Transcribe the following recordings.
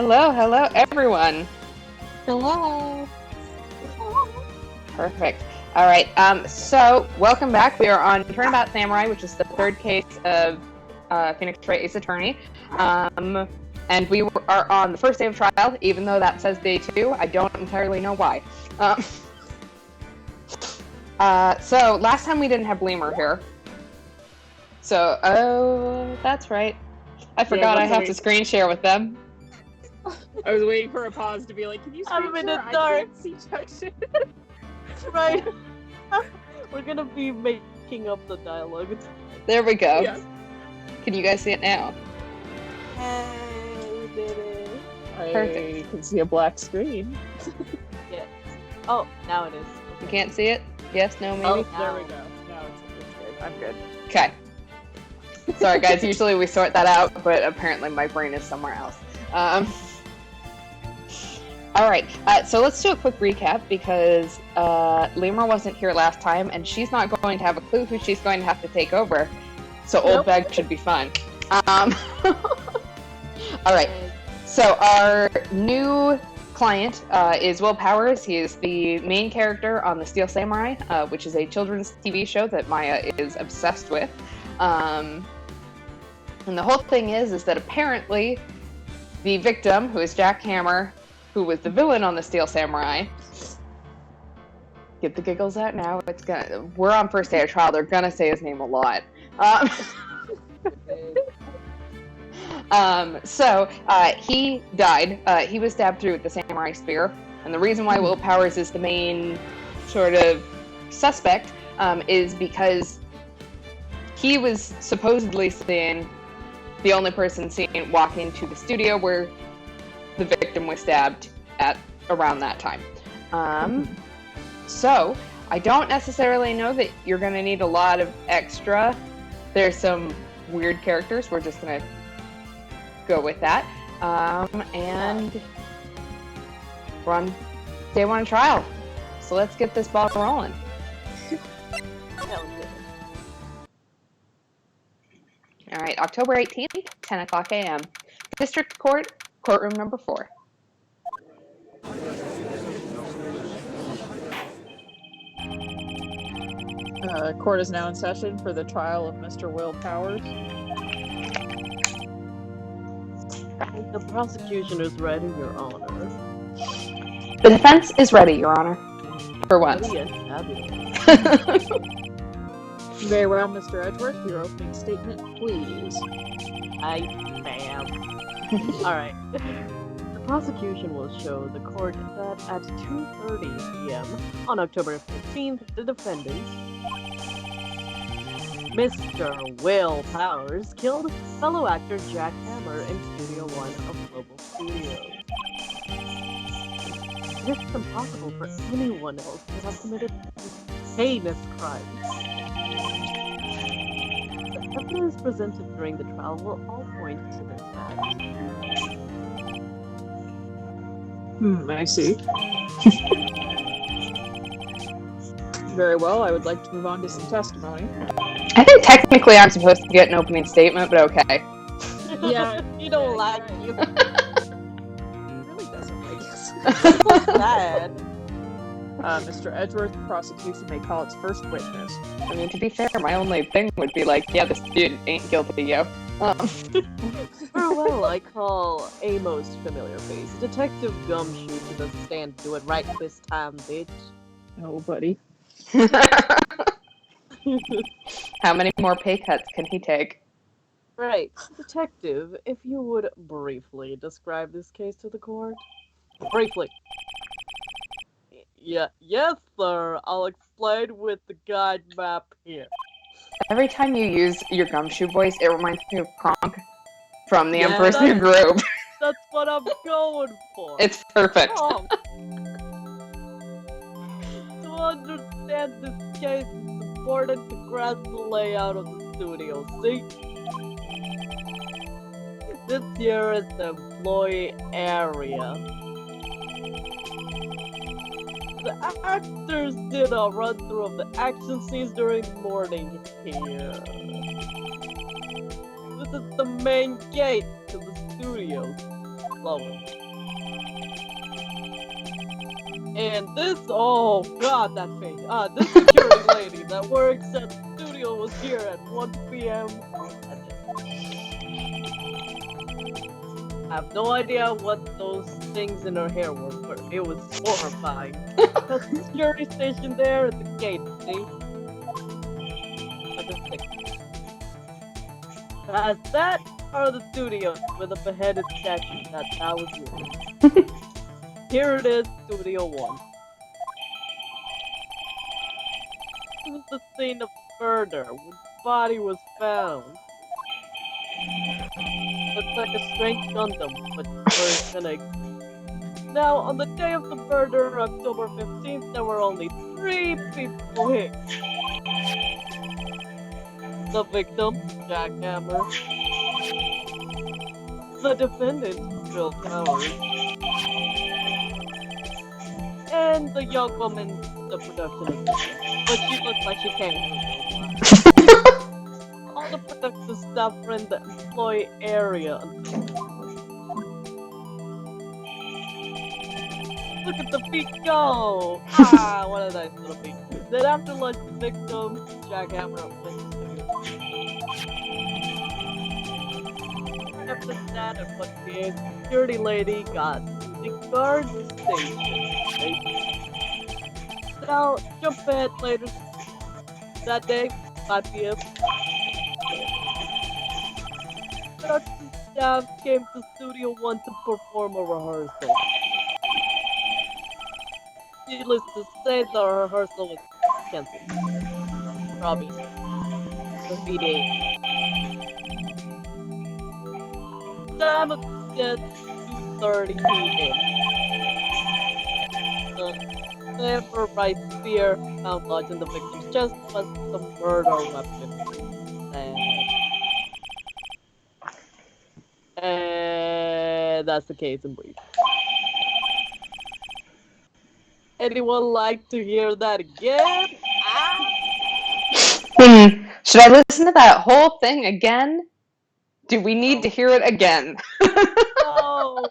Hello, everyone. Hello. Perfect. All right. So welcome back. We are on Turnabout Samurai, which is the third case of Phoenix Wright Ace Attorney. And we are on the first day of trial, even though that says day 2. I don't entirely know why. So last time we didn't have Bleemer here. So, that's right. I forgot I have to screen share with them. I was waiting for a pause to be like, can you screen share? I can't see Junction. Right. We're gonna be making up the dialogue. There we go. Yeah. Can you guys see it now? Hey, we did it. Perfect. I can see a black screen. Yeah. Oh, now it is. You can't see it? Yes, no, maybe? Oh, there we go. Now it's good. I'm good. Okay. Sorry, guys. Usually we sort that out, but apparently my brain is somewhere else. All right. So let's do a quick recap because Lemur wasn't here last time, and she's not going to have a clue who she's going to have to take over. So Old Bag should be fun. All right. So our new client is Will Powers. He is the main character on the Steel Samurai, which is a children's TV show that Maya is obsessed with. And the whole thing is that apparently the victim, who is Jack Hammer, who was the villain on the Steel Samurai, get the giggles out now. We're on first day of trial. They're gonna say his name a lot. So he died. He was stabbed through with the samurai spear, and the reason why Will Powers is the main sort of suspect is because he was supposedly seen the only person seen walk into the studio where the victim was stabbed at around that time. So I don't necessarily know that you're going to need a lot of extra. There's some weird characters. We're just going to go with that. And we're on day 1 of trial. So let's get this ball rolling. All right, October 18th, 10 o'clock a.m. District Court, courtroom number 4. Court is now in session for the trial of Mr. Will Powers. The prosecution is ready, Your Honor. The defense is ready, Your Honor. For once. Very well, Mr. Edgeworth, your opening statement, please. I am. Alright. The prosecution will show the court that at 2:30 p.m. on October 15th, the defendant, Mr. Will Powers, killed fellow actor Jack Hammer in Studio 1 of Global Studios. It is impossible for anyone else to have committed this heinous crime. The evidence presented during the trial will all point to this fact. I see. Very well, I would like to move on to some testimony. I think technically I'm supposed to get an opening statement, but okay. Yeah. You don't like you. He really doesn't like us. That's bad. Mr. Edgeworth, the prosecution may call its first witness. I mean, to be fair, my only thing would be like, yeah, this dude ain't guilty, yo. Very well, I call a most familiar face, Detective Gumshoe, to the stand. Do it right this time, bitch. Oh, buddy. How many more pay cuts can he take? Right. Detective, if you would briefly describe this case to the court. Briefly. Yeah, yes, sir. I'll explain with the guide map here. Every time you use your Gumshoe voice, it reminds me of Kronk from The Emperor's New Groove. That's what I'm going for. It's perfect. To understand this case, it's important to grasp the layout of the studio. See? This here is the employee area. The actors did a run-through of the action scenes during the morning here. This is the main gate to the studio. flowing. And this, oh god, that face. This security lady that works at the studio was here at 1 p.m. I have no idea what those things in her hair were, but it was horrifying. The security station there at the gate, see? As that are the studios with a beheaded statue that was yours. Here it is, Studio 1. This is the scene of murder when the body was found. Looks like a strange Gundam, but we're gonna... Now, on the day of the murder, October 15th, there were only 3 people hit. The victim, Jackhammer. The defendant, Bill Towers. And the young woman, the production assistant. But she looks like she can't handle. All the production staff were in the employee area. Look at the feet go! Ah, what a nice little feet. Then after lunch, the victim, Jackhammer, went to studio. After that, and what the security lady got to the guard station. Now, jump ahead later that day, 5 p.m. Production staff came to Studio 1 to perform a rehearsal. Needless to say, the rehearsal was cancelled. Probably. The V-Day. Time of death, 2:30 p.m. The Emperor spear found lodged in the victim's chest was the murder weapon. And that's the case in brief. Anyone like to hear that again? Should I listen to that whole thing again? Do we need to hear it again? No.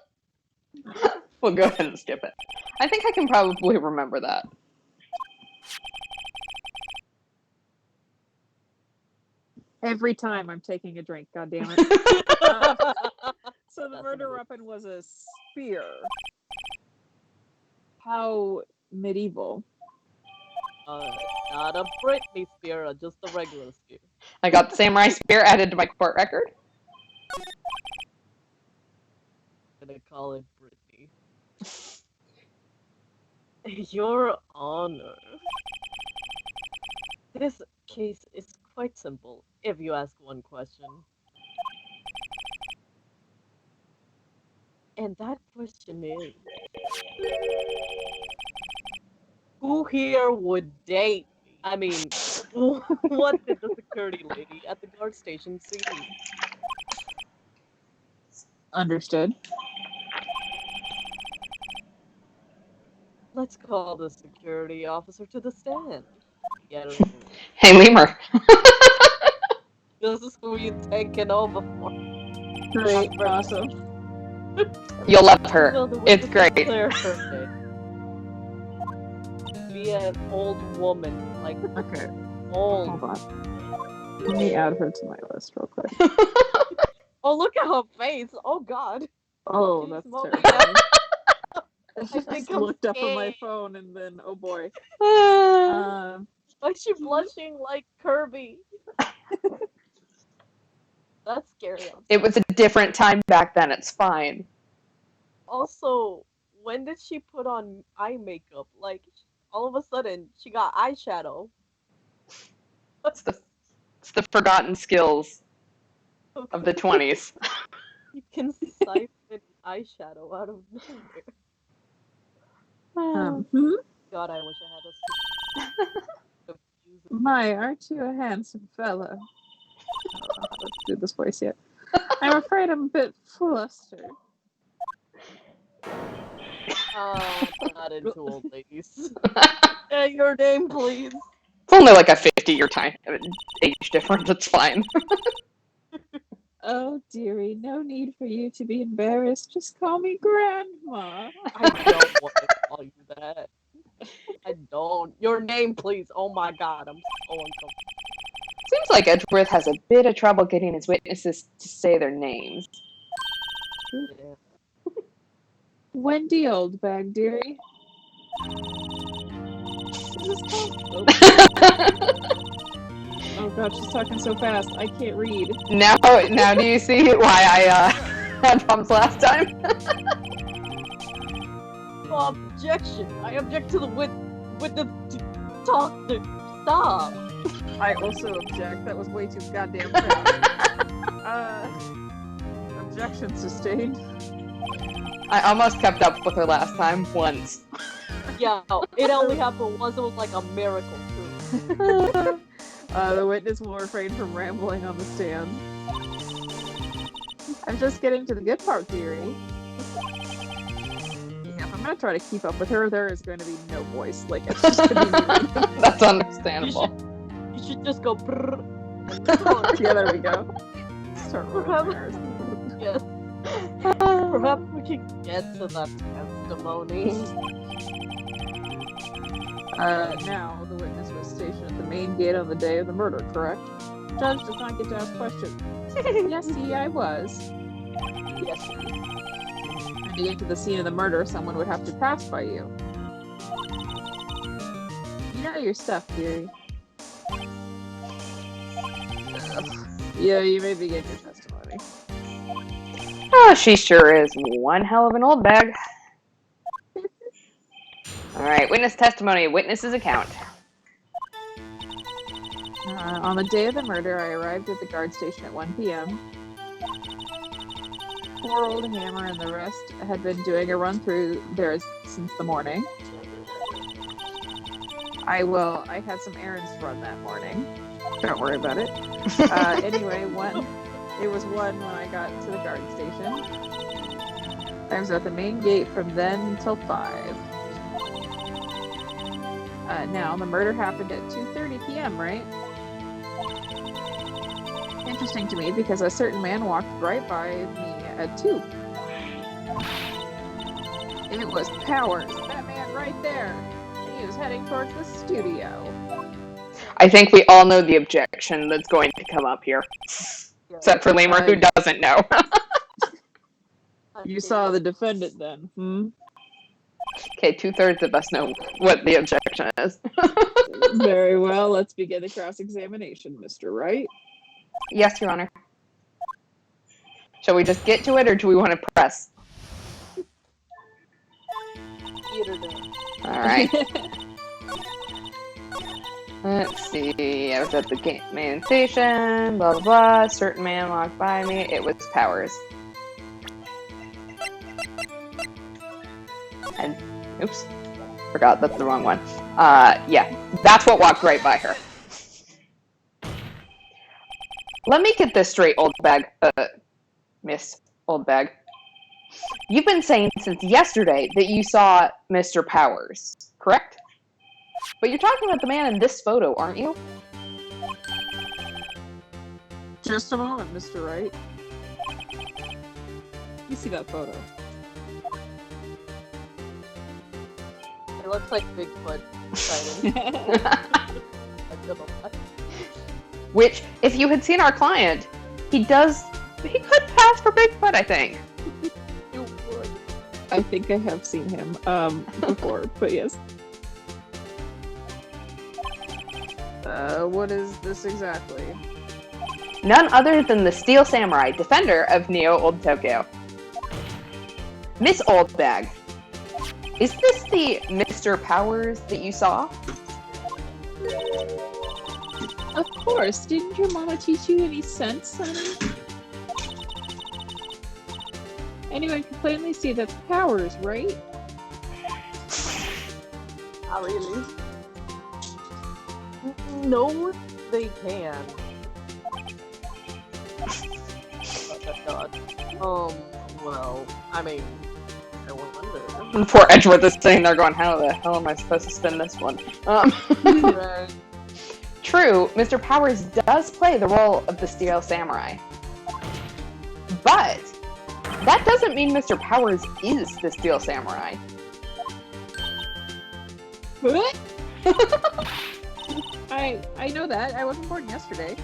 We'll go ahead and skip it. I think I can probably remember that. Every time I'm taking a drink, goddammit. So the murder weapon was a spear. How medieval. Not a Britney spear, just a regular spear. I got the samurai spear added to my court record. I'm gonna call it Britney. Your Honor. This case is quite simple, if you ask one question. And that question is... who here would date? I mean, what did the security lady at the guard station see? Understood. Let's call the security officer to the stand. Hey, Lemur. This is who you taking over for. Great, awesome. You'll love her. It's great. Be an old woman, like Okay. old. Hold on. Let me add her to my list real quick. Oh, look at her face! Oh God. Oh, that's smoking. terrible. I think just I'm looked up on my scared. phone and then, oh boy. Why is she blushing like Kirby? That's scary. It was a different time back then. It's fine. Also, when did she put on eye makeup? Like, all of a sudden, she got eyeshadow. It's the forgotten skills of the 20s. You can siphon eyeshadow out of nowhere. God, I wish I had a... My, aren't you a handsome fella? I don't know how to do this voice yet. I'm afraid I'm a bit flustered. Not into old ladies. Your name, please. It's only like a 50-year age difference. It's fine. Oh, dearie, no need for you to be embarrassed. Just call me Grandma. I don't want to call you that. I don't. Your name, please. Oh my god, I'm so uncomfortable. Seems like Edgeworth has a bit of trouble getting his witnesses to say their names. Yeah. Wendy Oldbag, dearie. Oh. Oh god, she's talking so fast. I can't read. Now do you see why I had problems last time? Objection! I object to the witness to talk to stop. I also object. That was way too goddamn fast. Objection sustained. I almost kept up with her last time once. Yeah, it only happened once. It was like a miracle too. The witness will refrain from rambling on the stand. I'm just getting to the good part, dearie. Yeah, if I'm gonna try to keep up with her, there is going to be no voice. Like, it's just gonna be me. That's understandable. You should just go brrr. Yeah, there we go. Start rolling hairs. Yes. Perhaps we can get to that testimony. Now, the witness was stationed at the main gate on the day of the murder, correct? Judge does not get to ask questions. Yes, see, I was. Yes. And to get to the scene of the murder, someone would have to pass by you. You know your stuff, dearie. Yeah, you may begin your testimony. Oh, she sure is one hell of an old bag. Alright, witness testimony, witness's account. On the day of the murder, I arrived at the guard station at 1 p.m. Poor old Hammer and the rest had been doing a run through there since the morning. I had some errands to run that morning. Don't worry about it. Anyway, it was 1 when I got to the guard station. I was at the main gate from then until 5. Now, the murder happened at 2:30 p.m., right? Interesting to me because a certain man walked right by me at 2. It was Powers, that man right there. He was heading towards the studio. I think we all know the objection that's going to come up here. Except for Lemur, who doesn't know. You saw the defendant then, hmm? Okay, 2/3 of us know what the objection is. Very well, let's begin the cross-examination, Mr. Wright. Yes, Your Honor. Shall we just get to it, or do we want to press? Alright. Let's see. I was at the main station, blah blah blah. A certain man walked by me. It was Powers. And oops, forgot that's the wrong one. Yeah, that's what walked right by her. Let me get this straight, old bag. Miss Old Bag. You've been saying since yesterday that you saw Mr. Powers, correct? But you're talking about the man in this photo, aren't you? Just a moment, Mr. Wright. You see that photo? It looks like Bigfoot sighting. Which, if you had seen our client, he could pass for Bigfoot, I think. You would. I think I have seen him before, but yes. What is this exactly? None other than the Steel Samurai, defender of Neo Old Tokyo. Miss Old Bag, is this the Mr. Powers that you saw? Of course. Didn't your mama teach you any sense, honey? Anyone can plainly see that's Powers, right? Not really. No, they can. Oh, God. Well, I mean, I wonder. And poor Edgeworth is sitting there going, how the hell am I supposed to spin this one? Right. True, Mr. Powers does play the role of the Steel Samurai. But that doesn't mean Mr. Powers is the Steel Samurai. What? I know that. I wasn't born yesterday.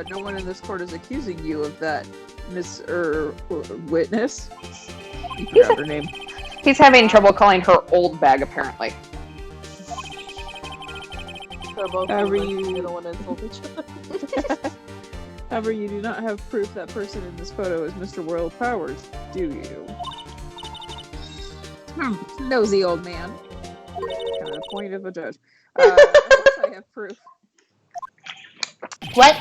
No one in this court is accusing you of that, Miss Witness. You forgot her name. He's having trouble calling her old bag, apparently. They're both However, you don't want to insult each other. However, you do not have proof that person in this photo is Mr. Royal Powers, do you? Nosy old man. Kind of the point of a judge. Of course I have proof. What?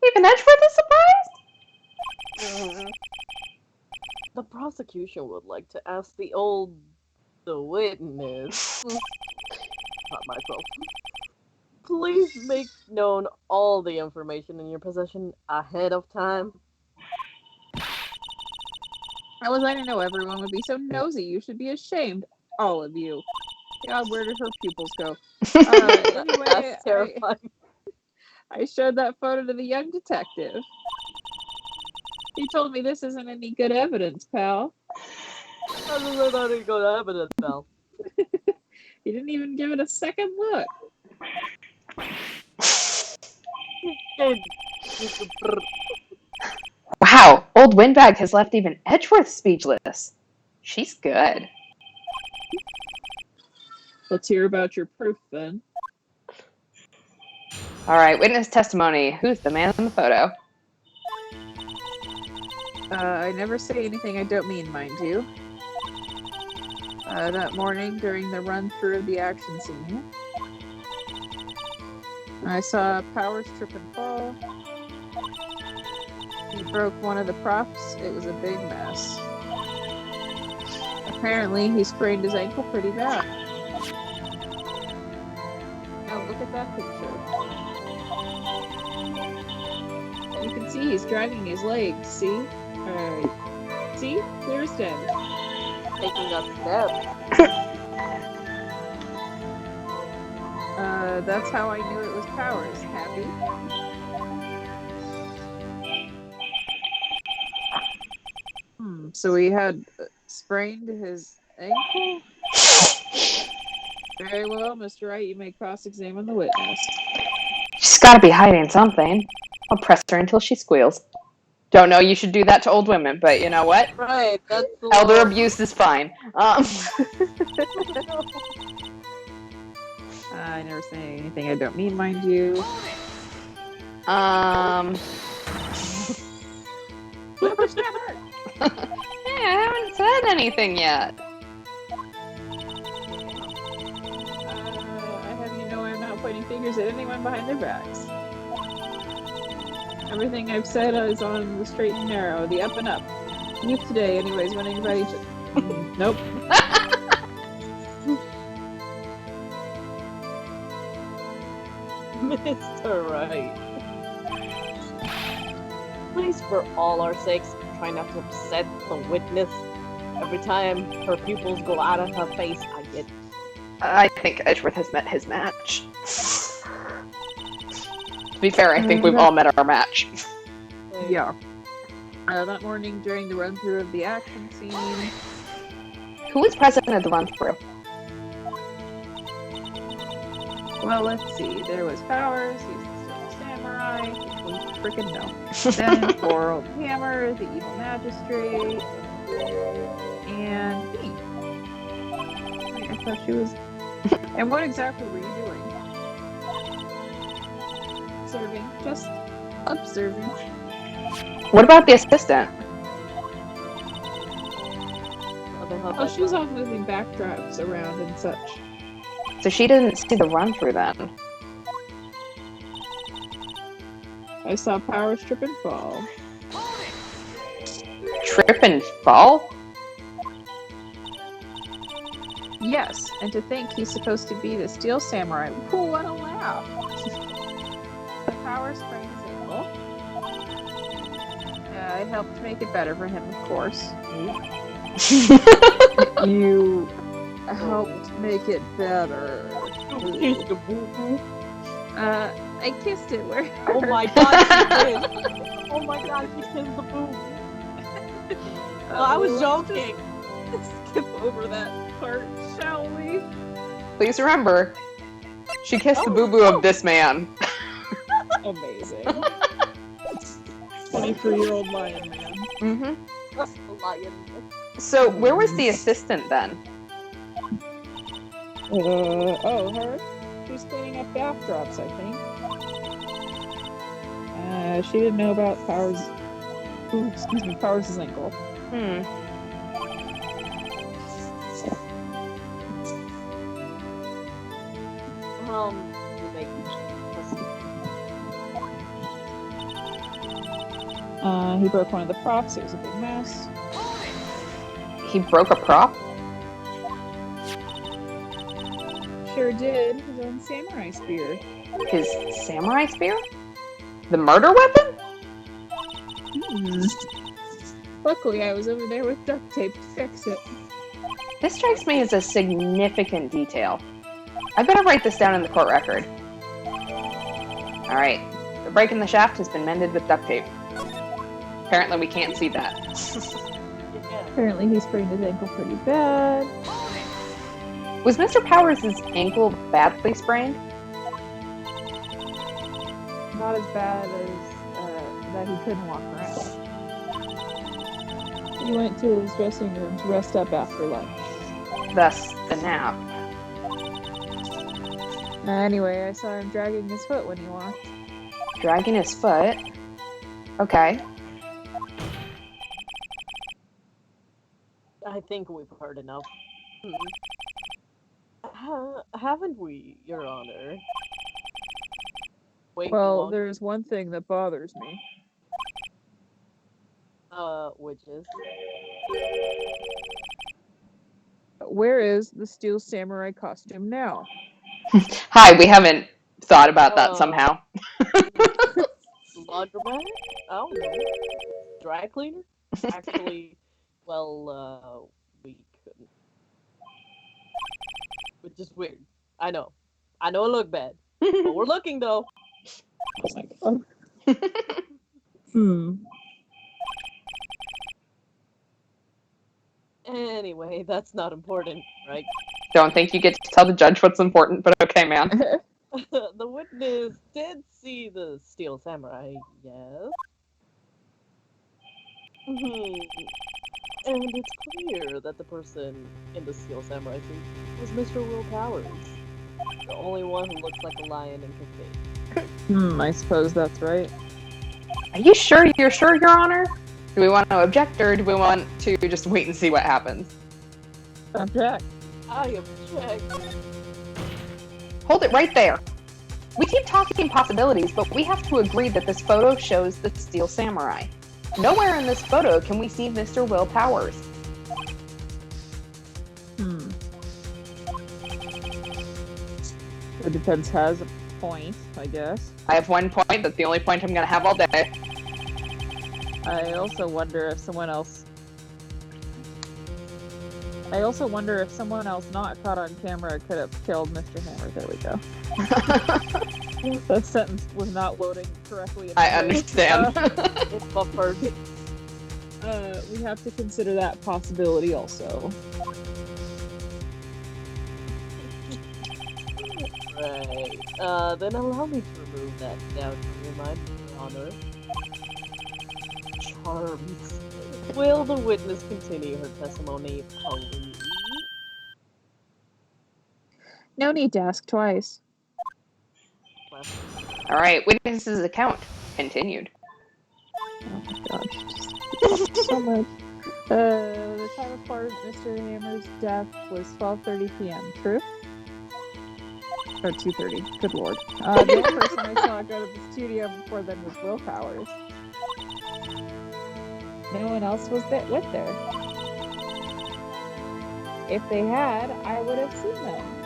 Even Edgeworth is surprised? The prosecution would like to ask the witness, not myself, please make known all the information in your possession ahead of time. How was I to know everyone would be so nosy? You should be ashamed. All of you. God, where did her pupils go? Anyway, That's terrifying. I showed that photo to the young detective. He told me this isn't any good evidence, pal. How does that not even go to evidence, pal? He didn't even give it a second look. Wow, old Windbag has left even Edgeworth speechless. She's good. Let's hear about your proof, then. All right, witness testimony. Who's the man in the photo? I never say anything I don't mean, mind you. That morning, during the run-through of the action scene, I saw Powers trip and fall. He broke one of the props. It was a big mess. Apparently, he sprained his ankle pretty bad. Now look at that picture. You can see he's dragging his legs, see? See? Clear as day. Taking a step. That's how I knew it was Powers. Happy? So he had sprained his ankle? Very well, Mr. Wright, you may cross-examine the witness. She's got to be hiding something. I'll press her until she squeals. Don't know you should do that to old women, but you know what? Right, that's the Elder law. abuse is fine. I never say anything I don't mean, mind you. Flipper's not hurt. Yeah, I haven't said anything yet. I have you know I'm not pointing fingers at anyone behind their backs. Everything I've said is on the straight and narrow, the up and up. Youth today, anyways, when anybody... Nope. Mr. Wright. Please, for all our sakes, try not to upset the witness. Every time her pupils go out of her face, I think Edgeworth has met his match. To be fair, I think we've all met our match. Yeah. That morning during the run-through of the action scene... Who was present at the run-through? Well, let's see. There was Powers, he's the samurai, we freaking know. Then poor old Hammer, the evil magistrate, and me. I thought she was... And what exactly were you doing? Observing. Just observing. What about the assistant? Oh, she was off moving backdrops around and such. So she didn't see the run-through then. I saw Powers trip and fall. Trip and fall? Yes, and to think he's supposed to be the Steel Samurai. Ooh, what a laugh! The Powers sprained his ankle. I helped make it better for him, of course. You helped make it better. I kissed it. Where? Oh my god, she did! Oh my god, she kissed the boob. Oh, I was joking. Let's skip over that part, shall we? Please remember, she kissed the boo-boo of this man. Amazing. 23-year-old lion man. Mm-hmm. That's the lion. So, where was the assistant then? Her? She's cleaning up backdrops, I think. She didn't know about Powers' ankle. He broke one of the props. It was a big mess. He broke a prop? Sure did. His own samurai spear. His samurai spear? The murder weapon? Luckily, I was over there with duct tape to fix it. This strikes me as a significant detail. I better write this down in the court record. Alright. The break in the shaft has been mended with duct tape. Apparently we can't see that. Apparently he sprained his ankle pretty bad. Was Mr. Powers' ankle badly sprained? Not as bad as that he couldn't walk around. He went to his dressing room to rest up after lunch. Thus, the nap. Anyway, I saw him dragging his foot when he walked. Dragging his foot? Okay. I think we've heard enough. Haven't we, Your Honor? Wait, Well, there's one thing that bothers me. Which is? Where is the steel samurai costume now? Hi, we haven't thought about that somehow. Laundromat? I don't know. Dry cleaner? Actually, well, we couldn't. Which is weird. I know it looked bad. But we're looking, though. Oh my god. Anyway, that's not important, right? Don't think you get to tell the judge what's important, but okay, man. The witness did see the steel samurai, yes. And it's clear that the person in the steel samurai suit was Mr. Will Powers. The only one who looks like a lion and can think. I suppose that's right. Are you sure you're sure, Your Honor? Do we want to object, or do we want to just wait and see what happens? Object. I object. Hold it right there. We keep talking possibilities, but we have to agree that this photo shows the steel samurai. Nowhere in this photo can we see Mr. Will Powers. The defense has a point, I guess. I have one point. That's the only point I'm going to have all day. I also wonder if someone else not caught on camera could have killed Mr. Hammer. There we go. That sentence was not loading correctly. I understand. It's buffered. We have to consider that possibility also. Right. Then allow me to remove that doubt from your mind, Your Honor. Charms. Will the witness continue her testimony, please? No need to ask twice. All right, witness's account continued. Oh my gosh, just so much. The time of Mr. Hammer's death was 12:30 p.m. True? Or 2:30. Good lord. The only person I saw go to the studio before then was Will Powers. No one else was with her. If they had, I would have seen them.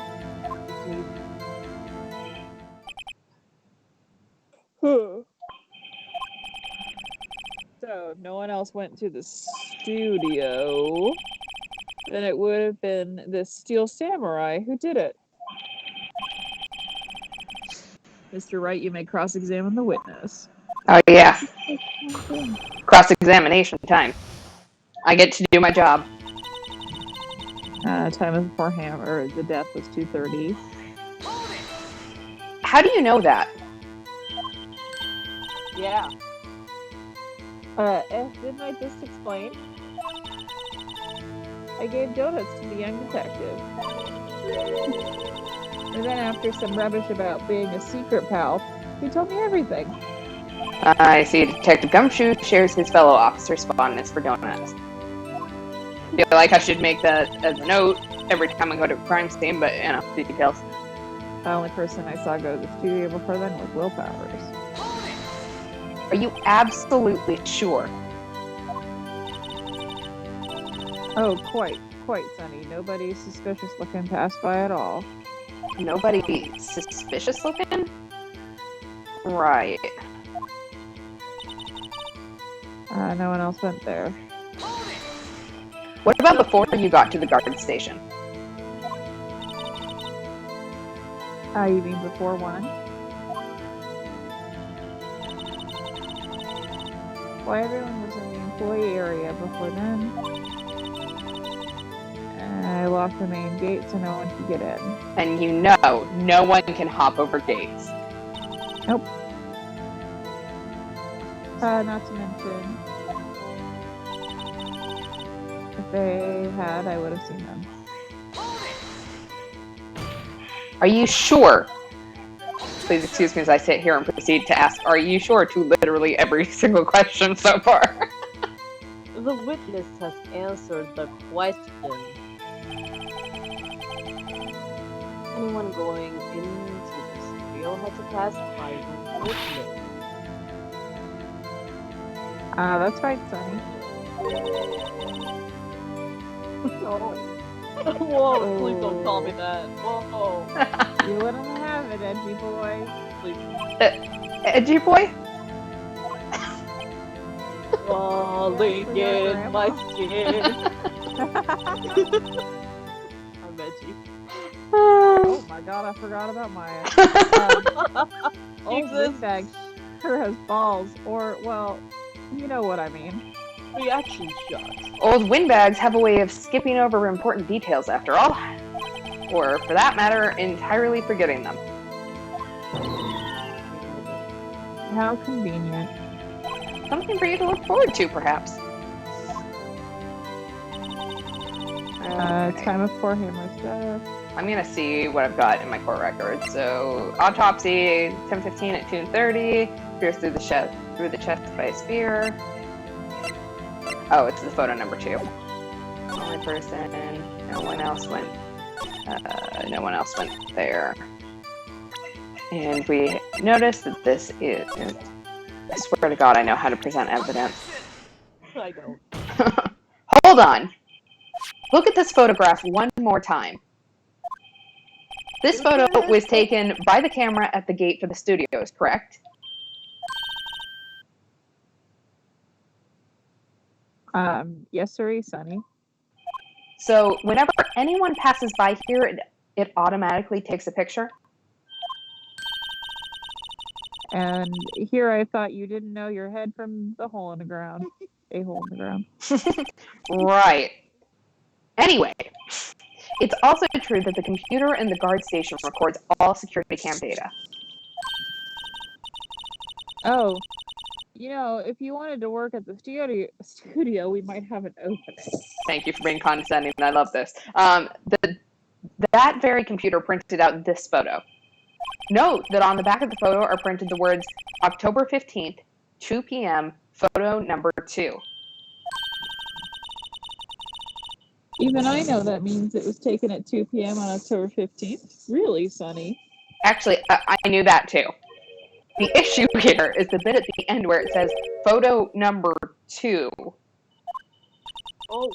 So, no one else went to the studio. Then it would have been the Steel Samurai who did it. Mr. Wright, you may cross-examine the witness. Oh yeah, cross-examination time. I get to do my job. Time of or the death was 2:30. How do you know that? Yeah. Didn't I just explain? I gave donuts to the young detective. And then after some rubbish about being a secret pal, he told me everything. I see Detective Gumshoe shares his fellow officers' fondness for donuts. I feel like I should make that as a note every time I go to a crime scene, but, you know, details. The only person I saw go to the studio before then was Will Powers. Are you absolutely sure? Oh, quite, Sonny. Nobody suspicious looking passed by at all. Nobody suspicious looking? Right. No one else went there. What about before you got to the guard station? You mean before 1? Why everyone was in the employee area before then. I locked the main gate so no one could get in. And you know, no one can hop over gates. Nope. Not to mention, if they had, I would have seen them. Are you sure? Please excuse me as I sit here and proceed to ask, are you sure to literally every single question so far? The witness has answered the question. Anyone going into the studio had to pass by the witness. That's right, Sonny. No. Whoa, please don't call me that. Whoa. You wouldn't have it, edgy boy. Please. Edgy boy? Falling in my skin. I'm edgy. Oh my god, I forgot about Maya. Old Windbag sure has balls, or, well, you know what I mean. Reaction shots. Old windbags have a way of skipping over important details after all. Or, for that matter, entirely forgetting them. How convenient. Something for you to look forward to, perhaps. Time of poor Hammer's death. I'm gonna see what I've got in my court records. So, autopsy, 10:15 at 2:30. Pierced through the chest by a spear. Oh, it's the photo number 2. Only person. No one else went. No one else went there. And we noticed that this is. I swear to God, I know how to present evidence. I don't. Hold on. Look at this photograph one more time. This photo was taken by the camera at the gate for the studios, correct? Yes, sir, Sonny. So whenever anyone passes by here, it automatically takes a picture? And here I thought you didn't know your head from the hole in the ground. A hole in the ground. Right. Anyway, it's also true that the computer in the guard station records all security cam data. Oh, you know, if you wanted to work at the studio, we might have an opening. Thank you for being condescending. I love this. That very computer printed out this photo. Note that on the back of the photo are printed the words October 15th, 2 p.m., photo number 2. Even I know that means it was taken at 2 p.m. on October 15th. Really, Sonny? Actually, I knew that too. The issue here is the bit at the end where it says photo number 2. Oh.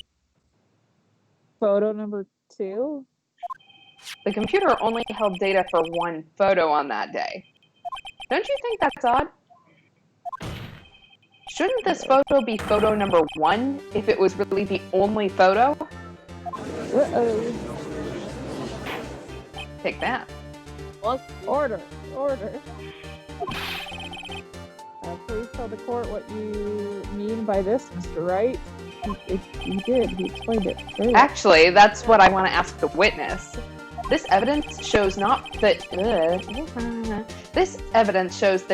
Photo number 2? The computer only held data for one photo on that day. Don't you think that's odd? Shouldn't this photo be photo number 1 if it was really the only photo? Uh-oh. Take that. What? Order! Please tell the court what you mean by this, Mr. Wright. He did. He explained it. Very well. Actually, that's what I want to ask the witness. This evidence shows that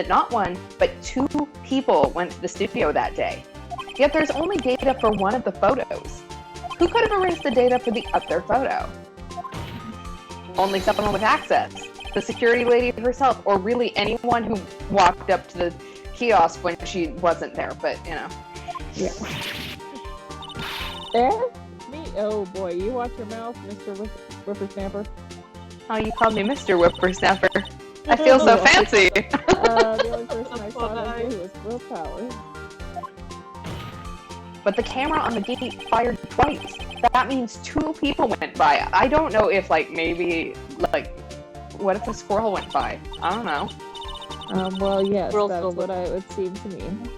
not one, but two people went to the studio that day. Yet there's only data for one of the photos. Who could have erased the data for the other photo? Only someone with access. The security lady herself, or really anyone who walked up to the kiosk when she wasn't there, but you know. Yeah. Me? Oh boy, you watch your mouth, Mr. Whippersnapper. Oh, you called me Mr. Whippersnapper. I feel so fancy. The only person I saw that day was Will Powers. But the camera on the gate fired twice. That means two people went by. I don't know if, maybe, what if a squirrel went by? I don't know. Well, yes, that's what it would seem to mean.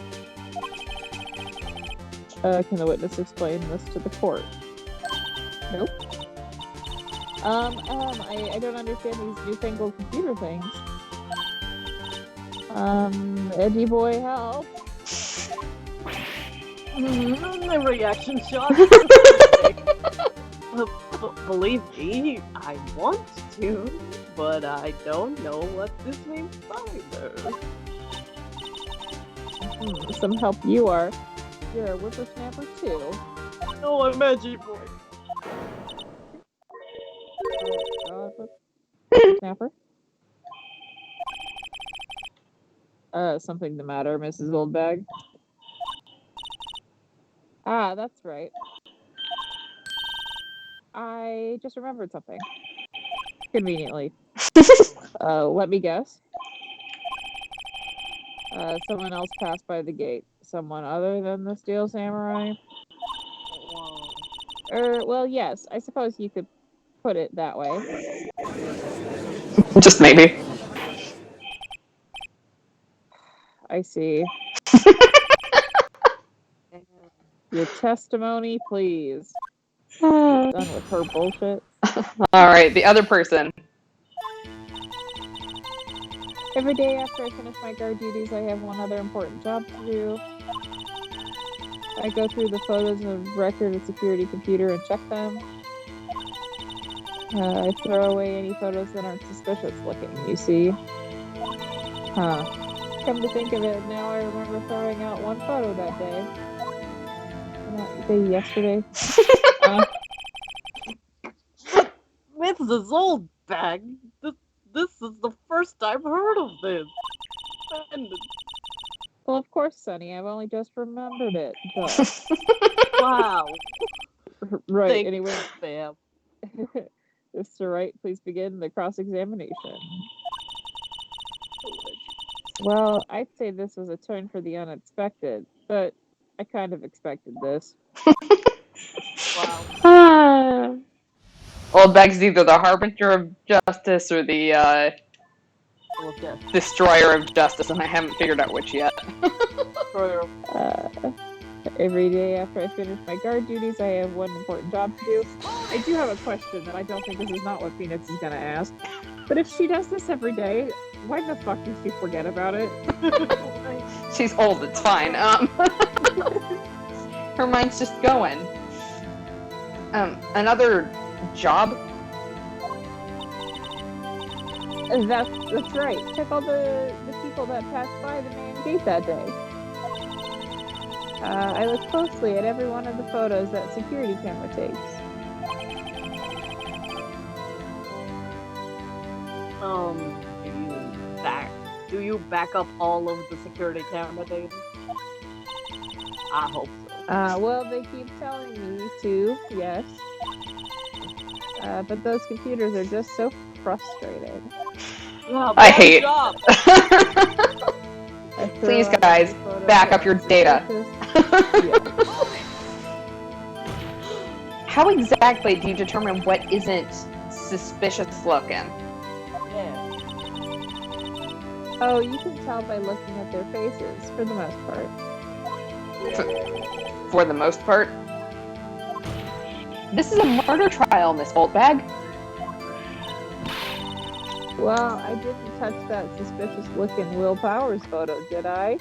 Can the witness explain this to the court? Nope. I don't understand these newfangled computer things. Edgy boy, help. The reaction shot. Believe me, I want to, but I don't know what this means either. Some help you are. You're a whippersnapper too. No, I'm edgy boy. Oh, God, whippersnapper? Something the matter, Mrs. Windbag? Ah, that's right. I just remembered something. Conveniently. Let me guess. Someone else passed by the gate. Someone other than the Steel Samurai? Well, yes. I suppose you could put it that way. Just maybe. I see. Your testimony, please. Done with her bullshit. Alright, the other person. Every day after I finish my guard duties, I have one other important job to do. I go through the photos of record and security computer and check them. I throw away any photos that aren't suspicious looking, you see. Huh. Come to think of it, now I remember throwing out one photo that day. Yesterday. Mrs. Windbag, this is the first I've heard of this. Well, of course, Sonny. I've only just remembered it. Wow. Right. Thanks, anyway, Sam. Mr. Wright, please begin the cross-examination. Well, I'd say this was a turn for the unexpected, but I kind of expected this. Wow. Windbag's either the harbinger of justice or the destroyer of justice, and I haven't figured out which yet. Every day after I finish my guard duties, I have one important job to do. I do have a question that I don't think this is not what Phoenix is going to ask. But if she does this every day, why the fuck did she forget about it? She's old, it's fine. Her mind's just going. Another job? That's right. Check all the people that passed by the main gate that day. I look closely at every one of the photos that security camera takes. Do you back up all of the security camera data? I hope so. Well, they keep telling me to, yes. But those computers are just so frustrated. I hate. Please, guys, back up your data. How exactly do you determine what isn't suspicious looking? Oh, you can tell by looking at their faces, for the most part. For the most part? This is a murder trial, Miss Windbag. Well, I didn't touch that suspicious-looking Will Powers photo, did I?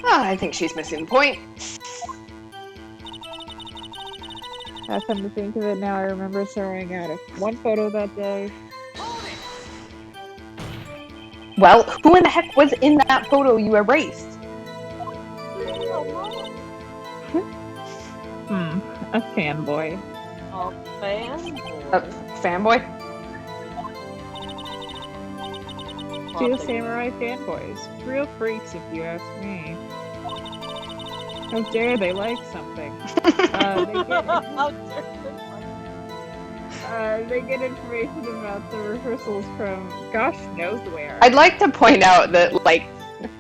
I think she's missing the point. I come to think of it now, I remember throwing out one photo that day. Well, who in the heck was in that photo you erased? A fanboy. A fanboy. A fanboy? Two samurai fanboys. Real freaks, if you ask me. How dare they like something? They get information about the rehearsals from gosh knows where. I'd like to point out that, like,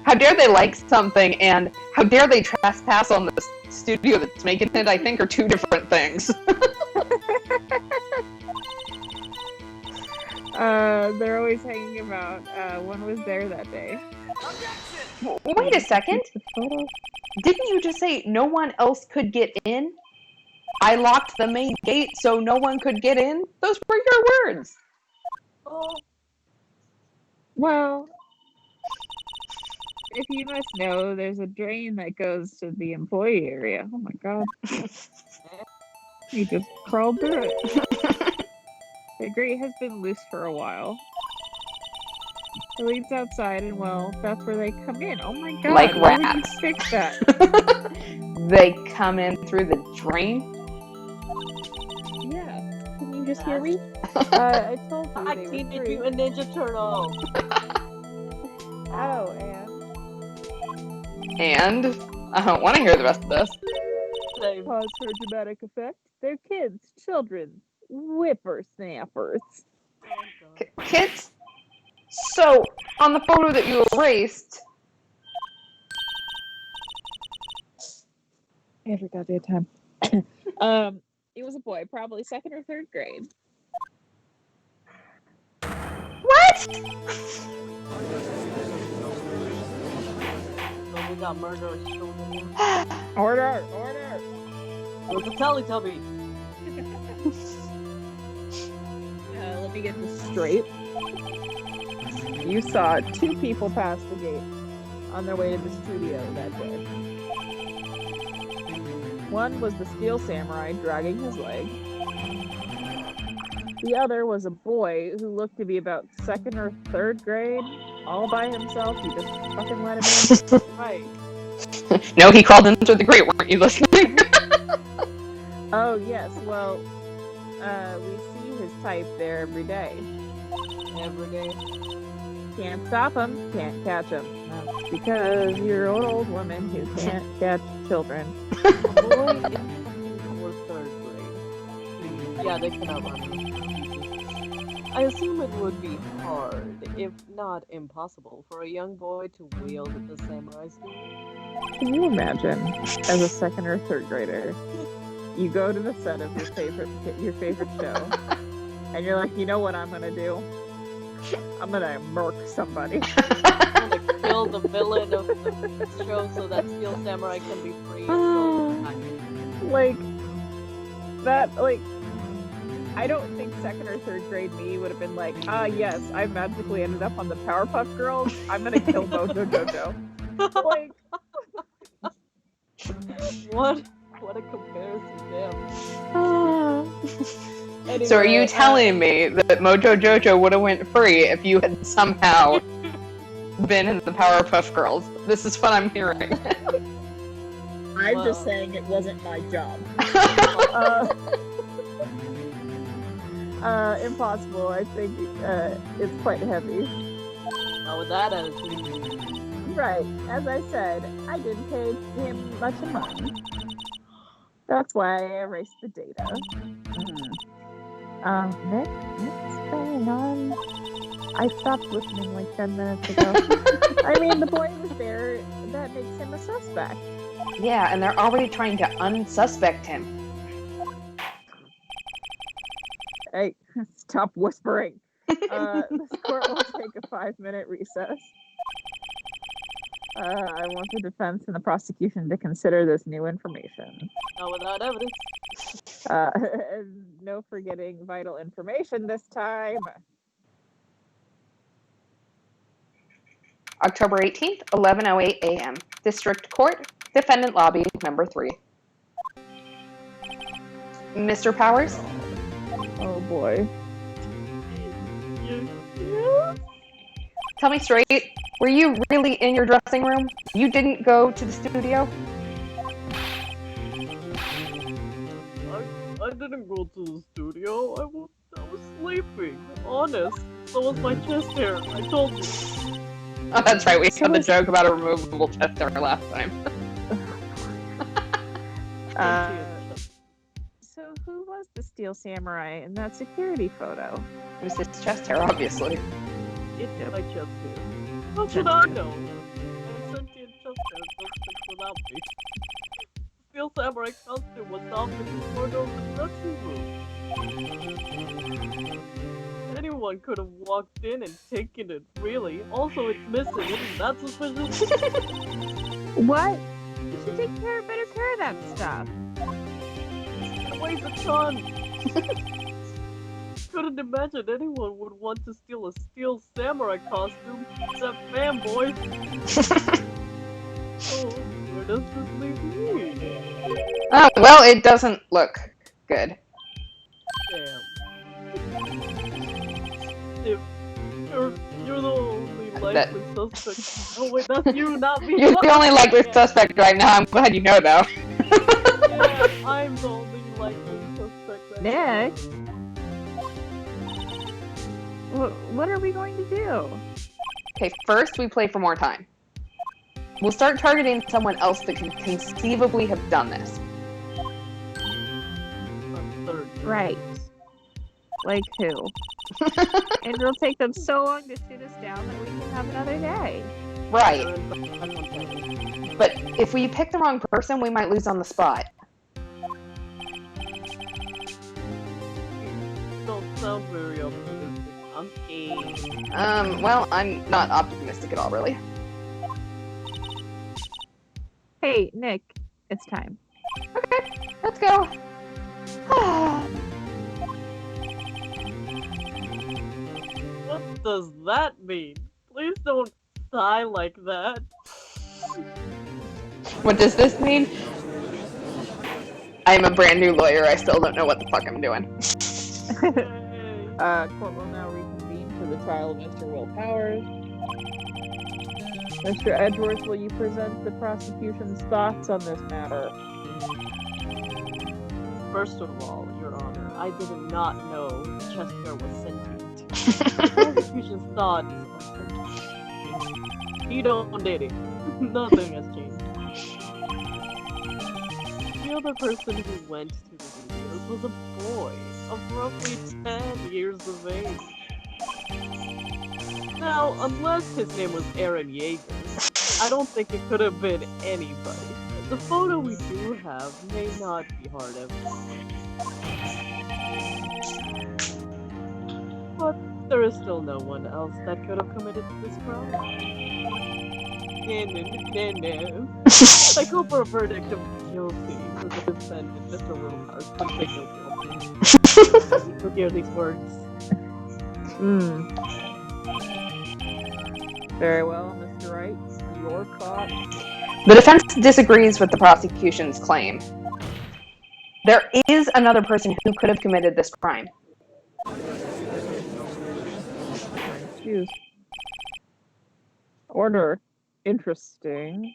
how dare they like something and how dare they trespass on the studio that's making it, I think, are two different things. They're always hanging about. One was there that day. Wait a second. Didn't you just say no one else could get in? I locked the main gate so no one could get in? Those were your words. Oh. Well, if you must know, there's a drain that goes to the employee area. Oh my god. He just crawled through it. The grate has been loose for a while. It leads outside, and well, that's where they come in. Oh my god! Like why would you rats. fix that? They come in through the drain? Yeah. Can you just hear me? I told you I they were Teenage free. Mutant Ninja Turtle. Oh, And I don't want to hear the rest of this. Same. pause for dramatic effect. They're kids, children, whippersnappers. Kids? So, on the photo that you erased, Every goddamn time. It was a boy, probably 2nd or 3rd grade. what? So we got murderous children. Order! Where's the Teletubby? Let me get this straight. You saw 2 people pass the gate on their way to the studio that day. One was the steel samurai dragging his leg. The other was a boy who looked to be about 2nd or 3rd grade, all by himself. You just fucking let him in. Right. No, he crawled into the grate, weren't you listening? Oh, yes. Well, we see his type there every day. Every day. Can't stop him, can't catch him. That's because you're an old woman who can't catch children. A boy in 2nd or 3rd grade. Yeah, they cannot run. I assume it would be hard, if not impossible, for a young boy to wield the samurai sword. Can you imagine, as a 2nd or 3rd grader, you go to the set of your favorite show, and you're like, you know what I'm gonna do? I'm gonna murk somebody. I'm gonna kill the villain of the show so that Steel Samurai can be free. Like, that, like, I don't think 2nd or 3rd grade me would have been like, yes, I magically ended up on the Powerpuff Girls. I'm gonna kill Mojo Jojo. Like, What a comparison, damn. anyway, So are you telling me that Mojo Jojo would have went free if you had somehow been in the Powerpuff Girls? This is what I'm hearing. I'm just saying it wasn't my job. Impossible. I think it's quite heavy. Not with that attitude. Right. As I said, I didn't pay him much of money. That's why I erased the data. Next going on. I stopped listening like 10 minutes ago. I mean, the boy was there. That makes him a suspect. Yeah, and they're already trying to unsuspect him. Hey, stop whispering. This court will take a 5-minute recess. I want the defense and the prosecution to consider this new information. Not without evidence. No forgetting vital information this time. October 18th, 11:08 a.m. District Court, Defendant Lobby, number 3. Mr. Powers? Oh boy. Tell me straight, were you really in your dressing room? You didn't go to the studio? I didn't go to the studio. I was sleeping. Honest. So was my chest hair. I told you. Oh, that's right, we had the joke about a removable chest hair last time. So who was the Steel Samurai in that security photo? It was his chest hair, obviously. It's my chest hair. How should I know? A sentient chest hair don't stick without me. Steel Samurai costume was off in the corner of the dressing room. Anyone could have walked in and taken it, really. Also, it's missing. Isn't that suspicious? What? You should take better care of that stuff. It weighs a ton. Couldn't imagine anyone would want to steal a Steel Samurai costume except fanboys. Oh, where does this leave me? Oh, well, it doesn't look good. Damn. If you're the only likely suspect. Oh wait, that's you, not me. You're the only likely suspect right now. I'm glad you know, though. Yeah, I'm the only likely suspect right Nick? What are we going to do? Okay, first we play for more time. We'll start targeting someone else that can conceivably have done this. Right. Like who? And it'll take them so long to shoot us down that we can have another day. Right. But if we pick the wrong person, we might lose on the spot. Don't sound very optimistic. I'm scared. Well, I'm not optimistic at all, really. Hey, Nick, it's time. Okay, let's go. What does that mean? Please don't sigh like that. What does this mean? I'm a brand new lawyer. I still don't know what the fuck I'm doing. Court will now reconvene for the trial of Mr. Will Powers. Mr. Edgeworth, will you present the prosecution's thoughts on this matter? First of all, Your Honor, I did not know Chester was sentient. The prosecution's thoughts. You don't did it. Nothing has changed. The other person who went to the studios was a boy of roughly 10 years of age. Now, unless his name was Aaron Yeager, I don't think it could have been anybody. The photo we do have may not be hard evidence. But there is still no one else that could have committed this crime. No. I go for a verdict of guilty for the defendant, Mr. Wilhouse. I'm guilty. To hear these words. Very well, Mr. Wright. Your thoughts? The defense disagrees with the prosecution's claim. There is another person who could have committed this crime. Excuse. Order. Interesting.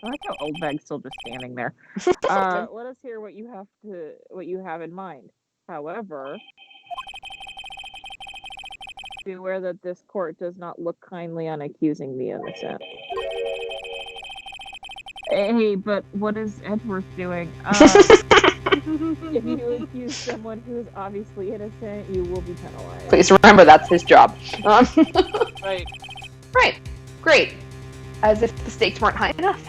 I like how Windbag's still just standing there. Let us hear what you have in mind. However, be aware that this court does not look kindly on accusing the innocent. Hey, but what is Edgeworth doing? If you accuse someone who is obviously innocent, you will be penalized. Please remember that's his job. Right. Right. Great. As if the stakes weren't high enough.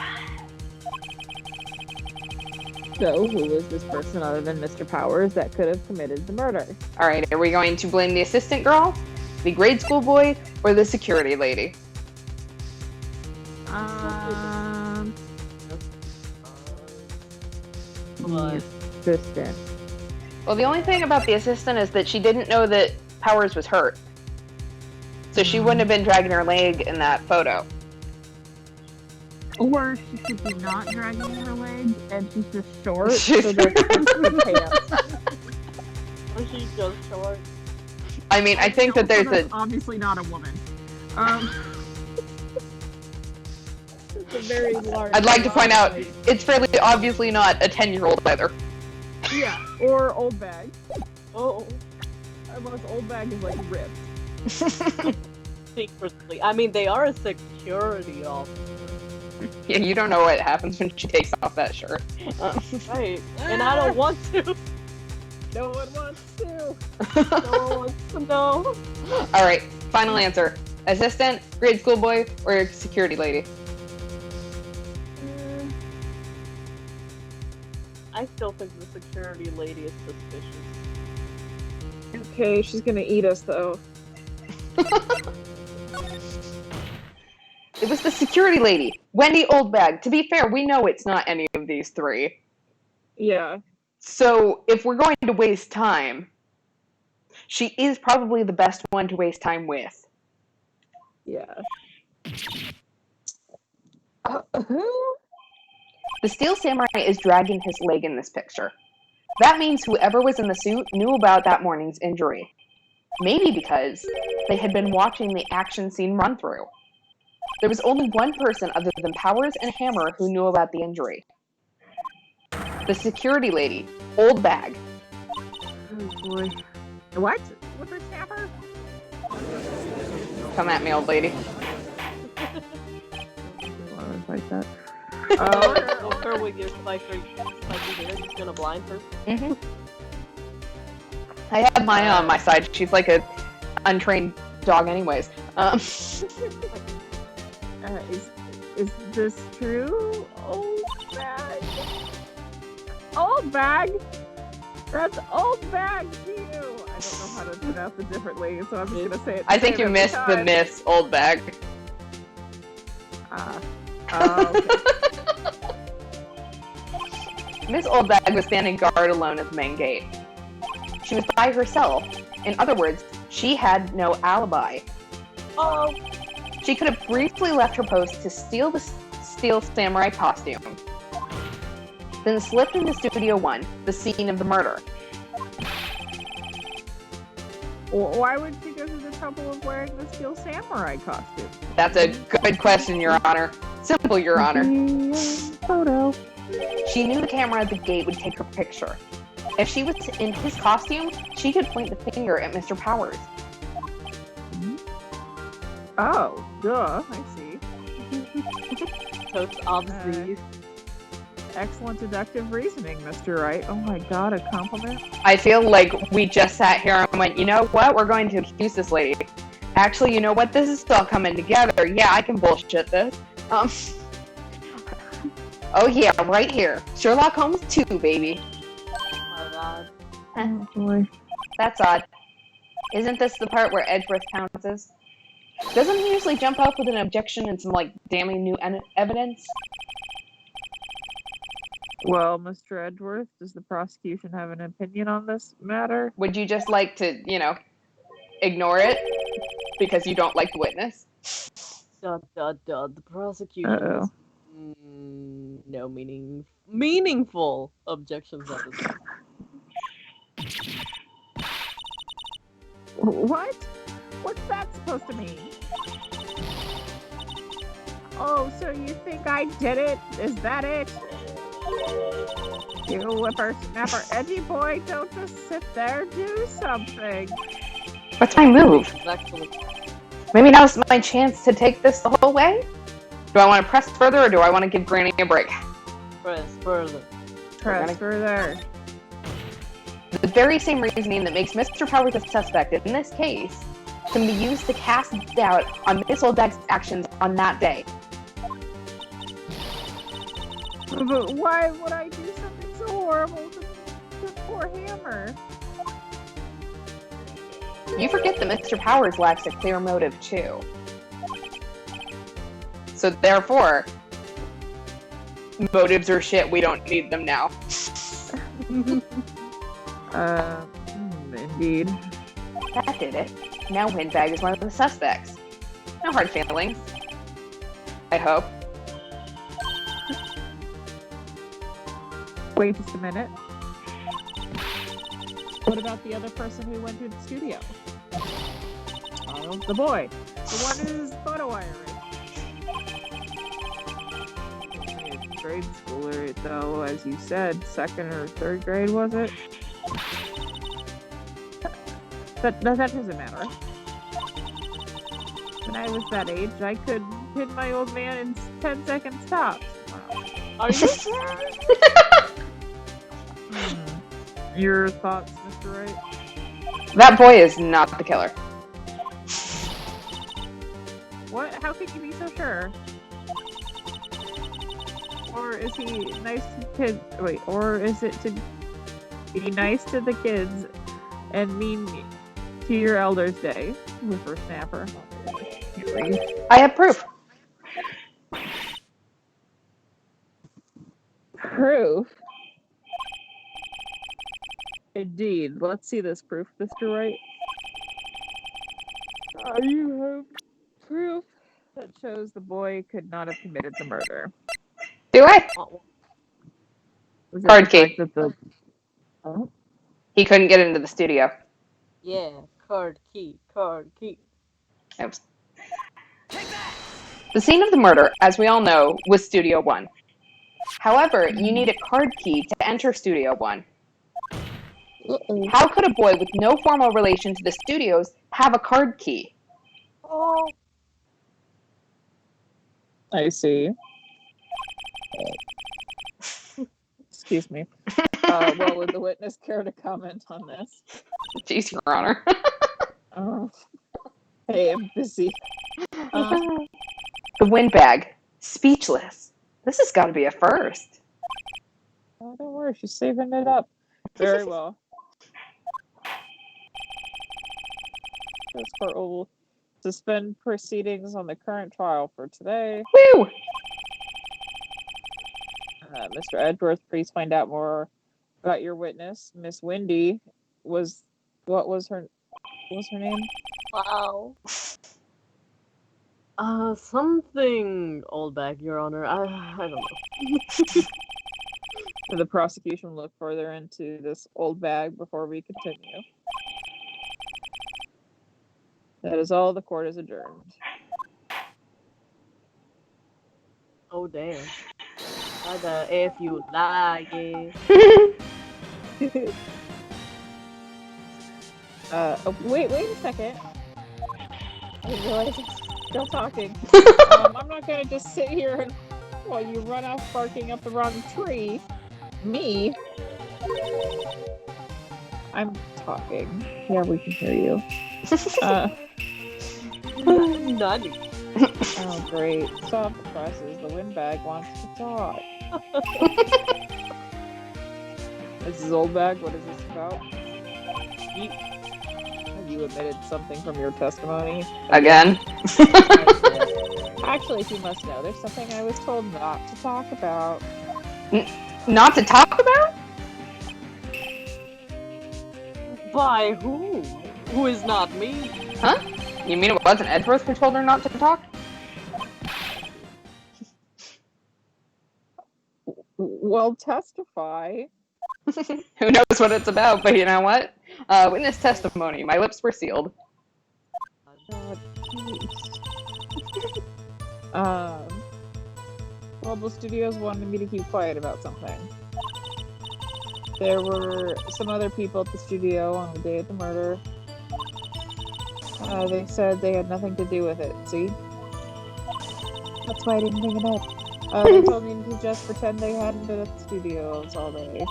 So, who is this person other than Mr. Powers that could have committed the murder? Alright, are we going to blame the assistant girl, the grade school boy, or the security lady? The assistant. Well, the only thing about the assistant is that she didn't know that Powers was hurt. So she wouldn't have been dragging her leg in that photo. Or she could be not dragging her leg, and she's just short, She's- so that's the pants. Or she's just short. I mean, I think that Also, there's that's a... obviously not a woman. It's a very large. I'd like to point out, like- it's fairly obviously not a 10-year-old either. Yeah, or old bag. Oh, Unless old bag is like ripped. secretly. I mean, they are a security officer. Yeah, you don't know what happens when she takes off that shirt. Right. And I don't want to. No one wants to. No one wants to know. Alright, final answer. Assistant, grade school boy, or security lady? I still think the security lady is suspicious. Okay, she's gonna eat us though. It was the security lady, Wendy Oldbag. To be fair, we know it's not any of these three. Yeah. So, if we're going to waste time, she is probably the best one to waste time with. Yeah. The Steel Samurai is dragging his leg in this picture. That means whoever was in the suit knew about that morning's injury. Maybe because they had been watching the action scene run through. There was only one person other than Powers and Hammer who knew about the injury. The security lady, Old Bag. Oh boy. What? What's her Hammer? Come at me, old lady. Like that. Go her with your spiky hair. She's gonna blind her. Mm-hmm. I have Maya on my side. She's like a untrained dog anyways. Is this true? Old bag. Old bag. That's old bag to you. I don't know how to pronounce it differently, so I'm just gonna say it. I think you missed the Miss Old Bag. Okay. Miss Old Bag was standing guard alone at the main gate. She was by herself. In other words, she had no alibi. Oh, She could have briefly left her post to steal the Steel Samurai costume, then slipped into Studio 1, the scene of the murder. Why would she go through the trouble of wearing the Steel Samurai costume? That's a good question, Your Honor. Simple, Your Honor. Photo. She knew the camera at the gate would take her picture. If she was in his costume, she could point the finger at Mr. Powers. Oh, duh. I see. so it's obvious. Excellent deductive reasoning, Mr. Wright. Oh my god, a compliment? I feel like we just sat here and went, you know what? We're going to accuse this lady. Actually, you know what? This is all coming together. Yeah, I can bullshit this. Oh yeah, right here. Sherlock Holmes 2, baby. Oh my god. Oh boy. That's odd. Isn't this the part where Edgeworth pounces? Doesn't he usually jump up with an objection and some, like, damning new evidence? Well, Mr. Edgeworth, does the prosecution have an opinion on this matter? Would you just like to, you know, ignore it because you don't like the witness? The prosecution. Uh-oh. No meaningful objections at this time. What? What's that supposed to mean? Oh, so you think I did it? Is that it? You whippersnapper edgy boy, don't just sit there, do something. What's my move? Actually, Maybe now's my chance to take this the whole way? Do I want to press further or do I want to give Granny a break? press further. Press further. The very same reasoning that makes Mr. Powers a suspect in this case can be used to cast doubt on Miss Oldbag's actions on that day. But why would I do something so horrible to poor Hammer? You forget that Mr. Powers lacks a clear motive, too. So therefore, motives are shit, we don't need them now. Indeed. That did it. Now Windbag is one of the suspects. No hard feelings. I hope. Wait just a minute. What about the other person who went to the studio? Oh, the boy. The one who's photo wiring. Grade schooler, though, as you said, 2nd or 3rd grade, was it? That doesn't matter. When I was that age, I could hit my old man in 10 seconds tops. Are you sure? Your thoughts, Mr. Wright? That boy is not the killer. What? How can you be so sure? Or is he nice to kids? Wait, or is it to be nice to the kids and mean to your elders' day? Whippersnapper. I have proof. Proof? Indeed. Let's see this proof, Mr. Wright. You have proof that shows the boy could not have committed the murder. Do I? Was it Card the key. fact that the... Oh? He couldn't get into the studio. Yeah, card key, card key. Oops. The scene of the murder, as we all know, was Studio 1. However, you need a card key to enter Studio 1. How could a boy with no formal relation to the studios have a card key? Oh, I see. Excuse me. Well, would the witness care to comment on this? Jeez, Your Honor. Oh. Hey, I'm busy. The Windbag. Speechless. This has got to be a first. Oh, don't worry, she's saving it up. Very well. This court will suspend proceedings on the current trial for today. Woo! Mr. Edgeworth, please find out more about your witness. Miss Wendy was... What was her name? wow. Something old bag, Your Honor. I don't know. The prosecution look further into this old bag before we continue. That is all. The court is adjourned. Oh damn. How the F you like it? Wait a second. I didn't realize I'm still talking. I'm not gonna just sit here and while you run off barking up the wrong tree. Me? I'm talking. Yeah, we can hear you. Nani. Oh, great. Stop the presses. The Windbag wants to talk. This is Oldbag. What is this about? Have you admitted something from your testimony? Again? Actually, if you must know, there's something I was told not to talk about. Not to talk about? By who? Who is not me? Huh? You mean it wasn't Edgeworth who told her not to talk? Well, testify. Who knows what it's about, but you know what? Witness testimony. My lips were sealed. God, Global Studios wanted me to keep quiet about something. There were some other people at the studio on the day of the murder. They said they had nothing to do with it, see? That's why I didn't bring it up. They told me to just pretend they hadn't been at the studios all day.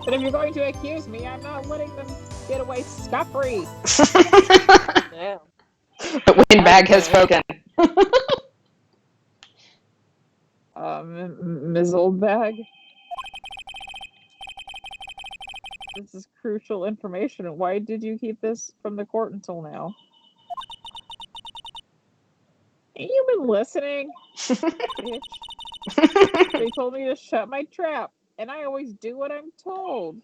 But if you're going to accuse me, I'm not letting them get away scot-free. Damn. The Windbag has spoken. Ms. Oldbag? This is crucial information. Why did you keep this from the court until now? Ain't you been listening? Bitch. They told me to shut my trap, and I always do what I'm told.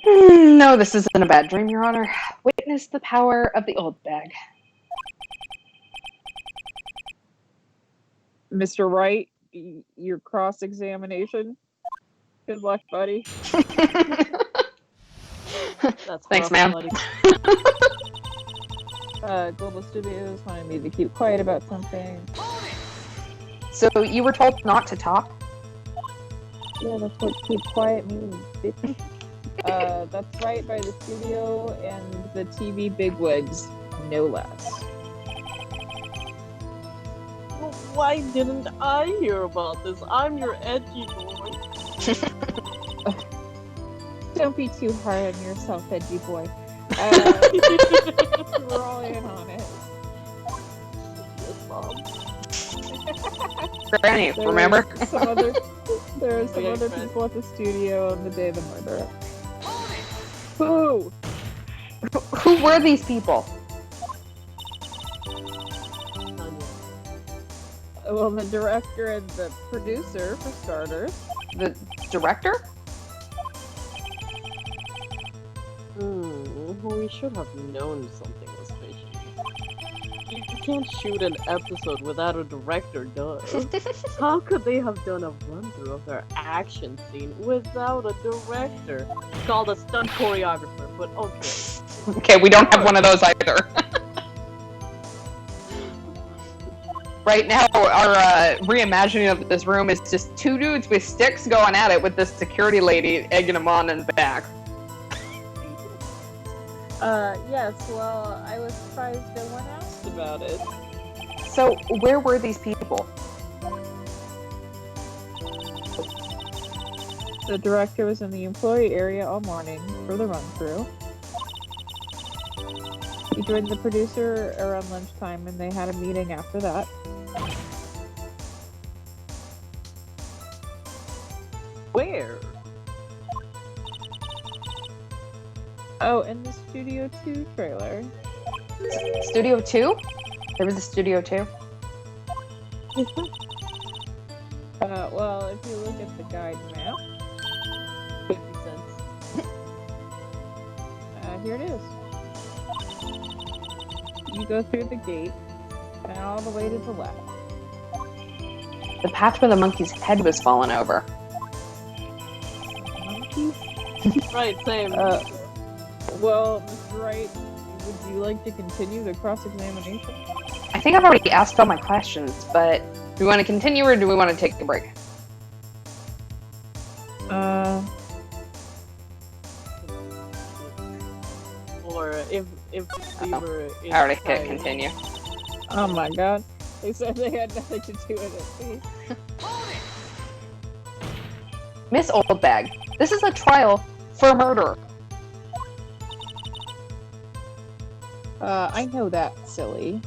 No, this isn't a bad dream, Your Honor. Witness the power of the Old Bag. Mr. Wright, your cross-examination. Good luck, buddy. That's Thanks, rough, ma'am. buddy. Global Studios wanted me to keep quiet about something. So you were told not to talk? Yeah, that's what keep quiet means. That's right, by the studio and the TV bigwigs, no less. Well, why didn't I hear about this? I'm your edgy boy. Don't be too hard on yourself, edgy boy. We're all in on it. Yes, Mom. Granny, remember? There were some Okay, other right. people at the studio on the day of the murder. Who? Who were these people? Well, the director and the producer, for starters. The director? We should have known something was fishy. You can't shoot an episode without a director, duh. How could they have done a run-through of their action scene without a director? Called a stunt choreographer, but okay. Okay, we don't have one of those either. Right now, our reimagining of this room is just two dudes with sticks going at it with this security lady egging them on in the back. Yes, well, I was surprised no one asked about it. So, where were these people? The director was in the employee area all morning for the run-through. He joined the producer around lunchtime, and they had a meeting after that. Where? Oh, in the Studio 2 trailer. Studio 2? There was a Studio 2? Well, if you look at the guide map, 50 cents. here it is. You go through the gate, and all the way to the left. The path where the monkey's head was fallen over. Monkeys? Right, same. Well, Mr. Wright, would you like to continue the cross-examination? I think I've already asked all my questions, but do we want to continue or do we want to take a break? Or if we were in I already hit time- continue. Oh my god. They said they had nothing to do with it. See? Miss Oldbag, this is a trial for murder. I know that, silly.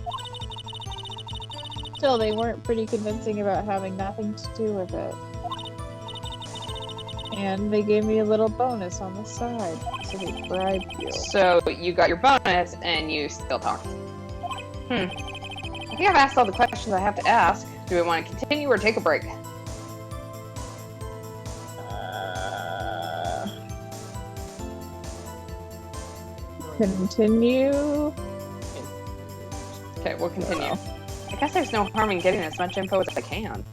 Still, they weren't pretty convincing about having nothing to do with it. And they gave me a little bonus on the side, so they bribed you. So you got your bonus and you still talked. I think I've asked all the questions I have to ask. Do we want to continue or take a break? Continue. Okay, we'll continue. I guess there's no harm in getting as much info as I can.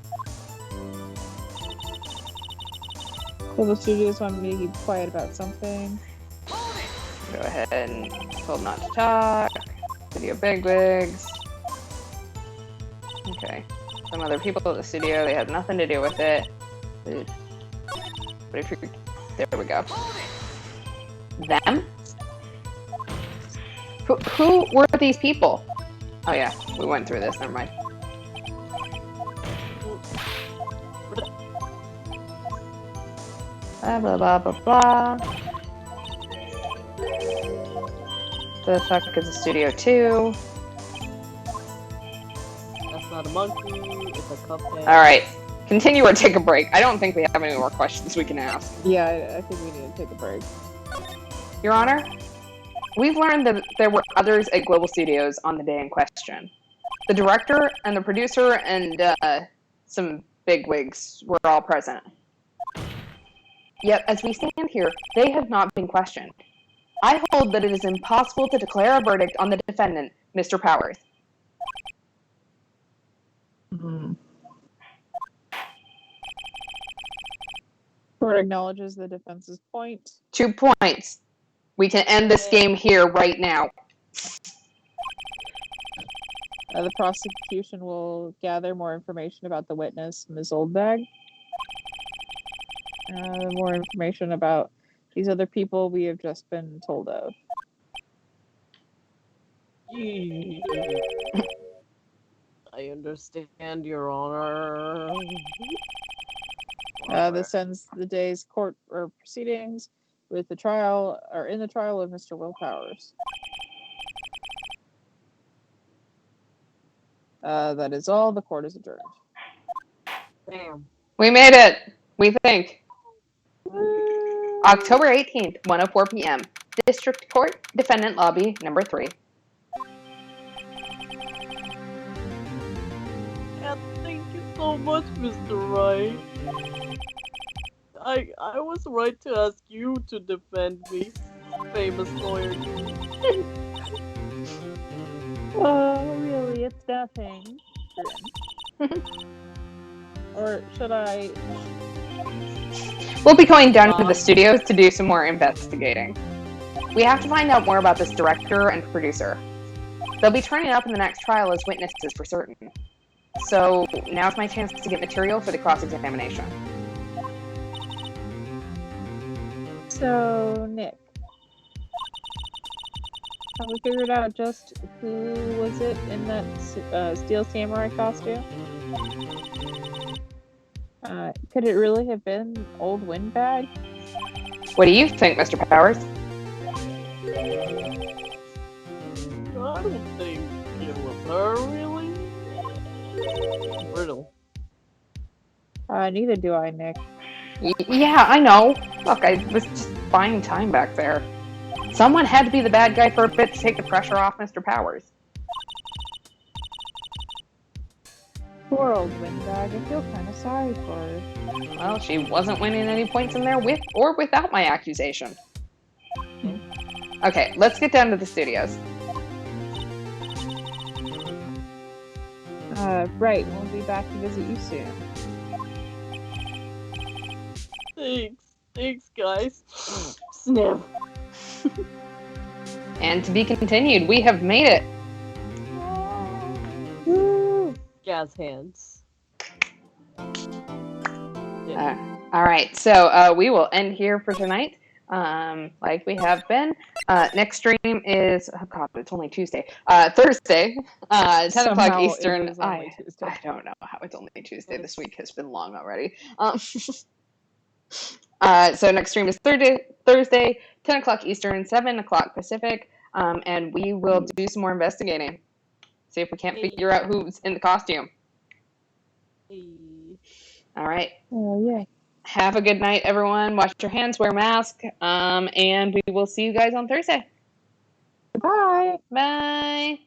Well, the studios want me to keep quiet about something. Go ahead and told not to talk. Video bigwigs. Okay. Some other people at the studio, they had nothing to do with it. But if you're... There we go. Them? Who were these people? Oh yeah, we went through this, never mind. Blah blah blah blah blah. The fuck is a Studio 2? That's not a monkey, it's a cuphead. Alright, continue or take a break. I don't think we have any more questions we can ask. Yeah, I think we need to take a break. Your Honor, we've learned that there were others at Global Studios on the day in question. The director and the producer and some bigwigs were all present. Yet, as we stand here, they have not been questioned. I hold that it is impossible to declare a verdict on the defendant, Mr. Powers. Court acknowledges the defense's point. 2 points. We can end this game here right now. The prosecution will gather more information about the witness, Ms. Oldbag. More information about these other people we have just been told of. I understand, Your Honor. This ends the day's court or proceedings with the trial, or in the trial of Mr. Will Powers. That is all. The court is adjourned. Damn. We made it, we think. October 18th, 1:04 p.m. District Court, Defendant Lobby, number 3. And thank you so much, Mr. Wright. I was right to ask you to defend me, famous lawyer. Oh, really? It's nothing. Or should I? We'll be going down to the studios to do some more investigating. We have to find out more about this director and producer. They'll be turning up in the next trial as witnesses for certain. So now's my chance to get material for the cross-examination. So, Nick, have we figured out just who was it in that Steel Samurai costume? Could it really have been old Windbag? What do you think, Mr. Powers? I don't think it was her, really. Brittle. Neither do I, Nick. Yeah, I know. Look, I was just buying time back there. Someone had to be the bad guy for a bit to take the pressure off Mr. Powers. Poor old Windbag. I feel kind of sorry for her. Well, she wasn't winning any points in there with or without my accusation. Okay, let's get down to the studios. Right. We'll be back to visit you soon. Thanks, guys. Snap. And to be continued, we have made it. Woo! Gas hands. All right, so we will end here for tonight, like we have been. Next stream is, oh god, it's only Tuesday. Thursday, 10 o'clock Eastern. I don't know how it's only Tuesday. This week has been long already. So next stream is Thursday, 10 o'clock Eastern, 7 o'clock Pacific, and we will do some more investigating. See if we can't figure out who's in the costume. All right. Oh, yeah. Have a good night, everyone. Wash your hands, wear a mask, and we will see you guys on Thursday. Bye. Bye.